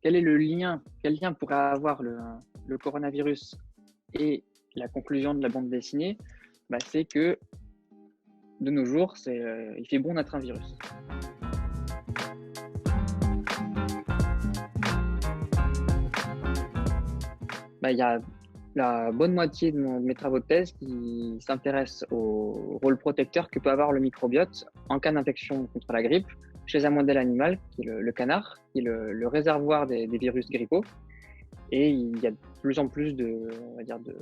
quel lien pourrait avoir le coronavirus et la conclusion de la bande dessinée? C'est que de nos jours, il fait bon d'être un virus. Il y a la bonne moitié de mes travaux de thèse qui s'intéressent au rôle protecteur que peut avoir le microbiote en cas d'infection contre la grippe chez un modèle animal qui est le canard, qui est le réservoir des virus grippaux. Et il y a de plus en plus on va dire de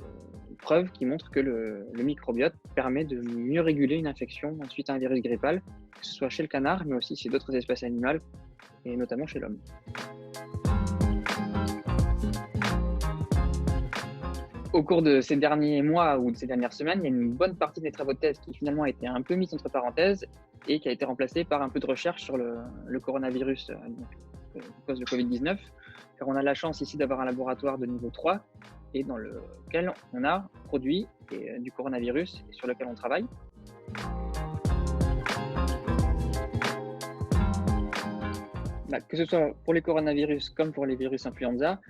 preuves qui montrent que le microbiote permet de mieux réguler une infection suite à un virus grippal, que ce soit chez le canard, mais aussi chez d'autres espèces animales, et notamment chez l'homme. Au cours de ces derniers mois ou de ces dernières semaines, il y a une bonne partie de mes travaux de thèse qui finalement a été un peu mise entre parenthèses et qui a été remplacée par un peu de recherche sur le coronavirus qui cause le Covid-19, car on a la chance ici d'avoir un laboratoire de niveau 3 et dans lequel on a produit du coronavirus et sur lequel on travaille. Que ce soit pour les coronavirus comme pour les virus influenza,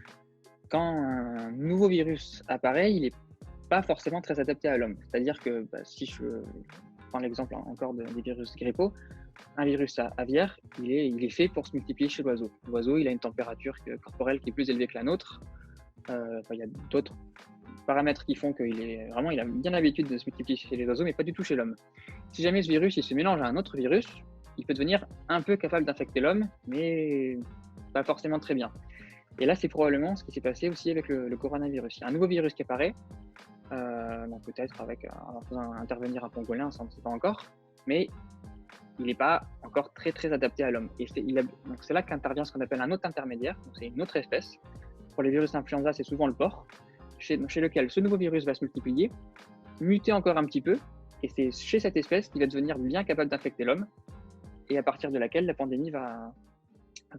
quand un nouveau virus apparaît, il n'est pas forcément très adapté à l'homme. C'est-à-dire que si je prends l'exemple encore des virus grippaux, un virus aviaire, il est fait pour se multiplier chez l'oiseau. L'oiseau, il a une température corporelle qui est plus élevée que la nôtre. Il y a d'autres paramètres qui font qu'il a bien l'habitude de se multiplier chez les oiseaux, mais pas du tout chez l'homme. Si jamais ce virus il se mélange à un autre virus, il peut devenir un peu capable d'infecter l'homme, mais pas forcément très bien. Et là, c'est probablement ce qui s'est passé aussi avec le coronavirus. Il y a un nouveau virus qui apparaît, peut-être en faisant intervenir un pangolin, ça on ne sait pas encore, mais il n'est pas encore très très adapté à l'homme. Et donc c'est là qu'intervient ce qu'on appelle un hôte intermédiaire, donc c'est une autre espèce. Pour les virus influenza, c'est souvent le porc, chez lequel ce nouveau virus va se multiplier, muter encore un petit peu, et c'est chez cette espèce qu'il va devenir bien capable d'infecter l'homme, et à partir de laquelle la pandémie va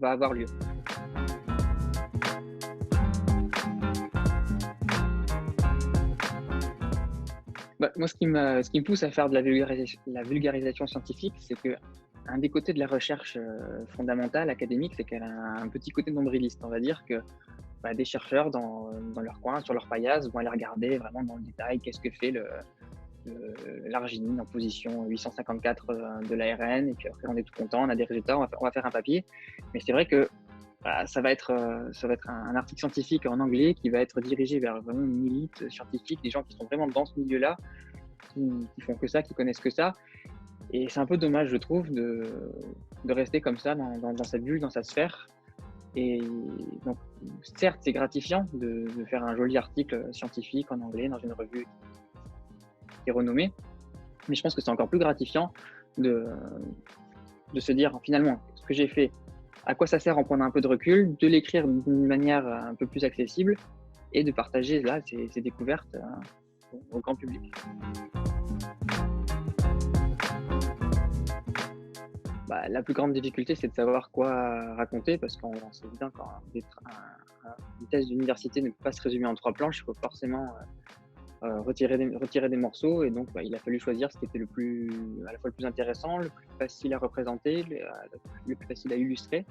avoir lieu. Moi, ce qui me pousse à faire de la vulgarisation scientifique, c'est que un des côtés de la recherche fondamentale, académique, c'est qu'elle a un petit côté nombriliste. On va dire que des chercheurs dans leur coin, sur leur paillasse, vont aller regarder vraiment dans le détail qu'est-ce que fait l'arginine en position 854 de l'ARN, et puis après on est tout content, on a des résultats, on va faire un papier. Mais c'est vrai que ça va être un article scientifique en anglais qui va être dirigé vers vraiment une élite scientifique, des gens qui sont vraiment dans ce milieu-là, qui font que ça, qui connaissent que ça. Et c'est un peu dommage, je trouve, de rester comme ça dans sa bulle, dans sa sphère. Et donc, certes, c'est gratifiant de faire un joli article scientifique en anglais dans une revue qui est renommée, mais je pense que c'est encore plus gratifiant de se dire finalement ce que j'ai fait, à quoi ça sert en prenant un peu de recul, de l'écrire d'une manière un peu plus accessible et de partager là ces découvertes au grand public. La plus grande difficulté, c'est de savoir quoi raconter, parce qu'on c'est évident une thèse d'université ne peut pas se résumer en 3 planches, il faut forcément retirer des morceaux, et donc il a fallu choisir ce qui était à la fois le plus intéressant, le plus facile à représenter, le plus facile à illustrer.